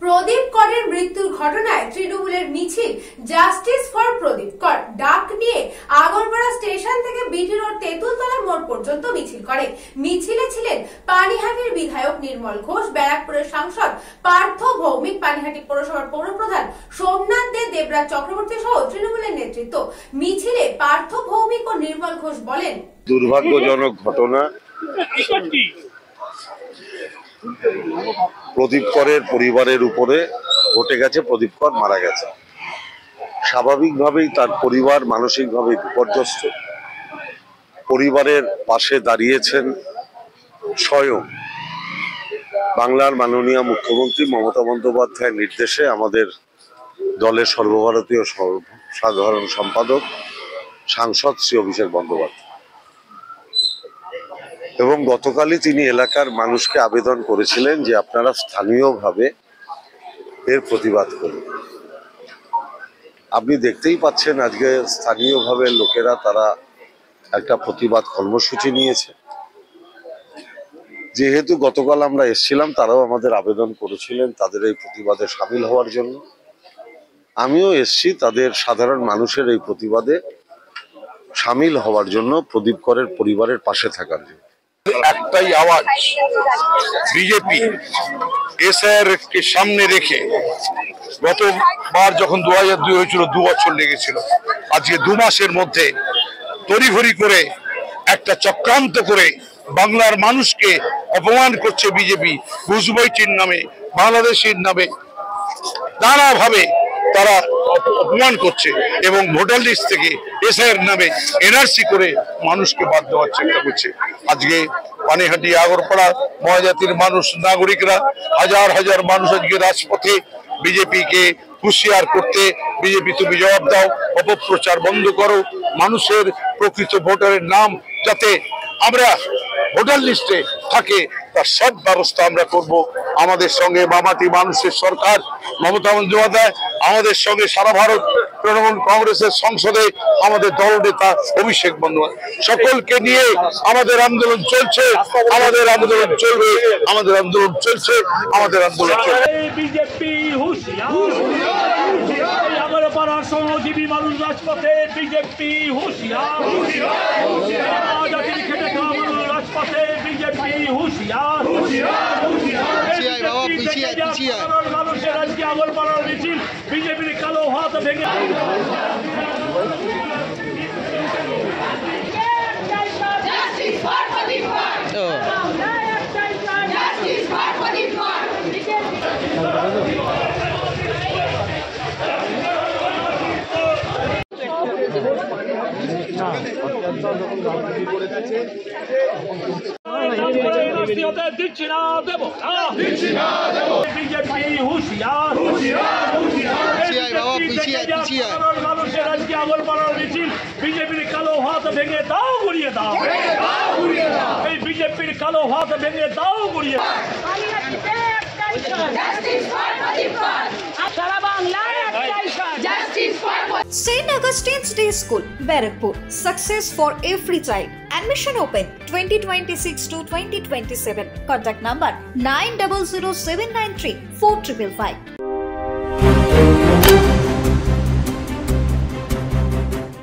প্রদীপ করের মৃত্যুর ঘটনায় তৃণমূলের মিছিল জাস্টিস ফর প্রদীপ কর ডাক নিয়ে আগরপাড়া স্টেশন থেকে বিটি রোড তেঁতুলতলা মোড় পর্যন্ত মিছিল করে। মিছিলে ছিলেন পানিহাটির বিধায়ক নির্মল ঘোষ, ব্যারাকপুরের সাংসদ পার্থ ভৌমিক, পানিহাটি পৌরসভার পৌরপ্রধান সোমনাথ দে, দেবরাজ চক্রবর্তী সহ তৃণমূলের নেতৃত্ব। মিছিলে পার্থ ভৌমিক ও নির্মল ঘোষ বলেন, দুর্ভাগ্যজনক ঘটনা, প্রদীপ করের পরিবারের উপরে ঘটে গেছে। প্রদীপ কর মারা গেছে, স্বাভাবিকভাবেই তার পরিবার মানসিকভাবে বিপর্যস্ত। পরিবারের পাশে দাঁড়িয়েছেন স্বয়ং বাংলার মাননীয় মুখ্যমন্ত্রী মমতা বন্দ্যোপাধ্যায়ের নির্দেশে আমাদের দলের সর্বভারতীয় সাধারণ সম্পাদক সাংসদ শ্রী অভিষেক বন্দ্যোপাধ্যায়। এবং গতকালই তিনি এলাকার মানুষকে আবেদন করেছিলেন যে আপনারা স্থানীয়ভাবে এর প্রতিবাদ করুন। আপনি দেখতেই পাচ্ছেন আজকে স্থানীয়ভাবে লোকেরা তারা একটা প্রতিবাদ কর্মসূচি নিয়েছে। যেহেতু গতকাল আমরা এসেছিলাম, তারাও আমাদের আবেদন করেছিলেন তাদের এই প্রতিবাদে সামিল হওয়ার জন্য। আমিও এসেছি তাদের সাধারণ মানুষের এই প্রতিবাদে সামিল হওয়ার জন্য, প্রদীপ করের পরিবারের পাশে থাকার জন্য। একটাই আওয়াজ, বিজেপি এসআইআর কে সামনে রেখে গতবার যখন 2002 হয়েছিল 2 বছর লেগেছিল, আজকে 2 মাসের মধ্যে তড়িঘড়ি করে একটা চক্রান্ত করে বাংলার মানুষকে অপমান করছে বিজেপি। ঘুষবৈচির নামে, বাংলাদেশের নামে নানাভাবে তারা অপমান করছে এবং ভোটার লিস্ট থেকে এসআইআর নামে এনআরসি করে মানুষকে বাদ দেওয়ার চেষ্টা করছে। আজকে পানিহাটি, আগরপাড়া, মহাজাতির মানুষ, নাগরিকরা, হাজার হাজার মানুষ আজকে রাজপথে বিজেপিকে হুঁশিয়ার করতে, বিজেপি তুমি জবাব দাও, অপপ্রচার বন্ধ করো, মানুষের প্রকৃত ভোটারের নাম যাতে আমরা ভোটার লিস্টে থাকে তার সব ব্যবস্থা আমরা করব। আমাদের সঙ্গে মামাটি মানুষের সরকার মমতা বন্দ্যোপাধ্যায়, আমাদের সঙ্গে সারা ভারত তৃণমূল কংগ্রেসের সংসদে আমাদের দলনেতা অভিষেক বন্দ্যোপাধ্যায়, সকলকে নিয়ে আমাদের আন্দোলন চলছে, আমাদের আন্দোলন চলবে, আমাদের আন্দোলন চলছে, আমাদের আন্দোলন চলবে। বিজেপি আগরপাড়ার শ্রমজীবী মানুষ রাজপথে, বিজেপি হুঁশিয়ার, খেটে খাওয়া মানুষ রাজপথে, বিজেপি হুঁশিয়ার, মানুষের আজকে আগরপাড়ার মিছিল বিজেপির কালো হাত ভেঙে দিচ্ছি না, দেব বিজেপি হুঁশিয়ার, মানুষের আজকে আগরপাড়ার মিছিল বিজেপির কালো হাত ভেঙে দাও, গুড়িয়ে দাও, এই বিজেপির কালো হাত ভেঙে দাও, গুড়িয়ে দাও। St. Augustine's Day School, Barakpur. Success for every child. Admission open 2026 to 2027. Contact number 900793 4555.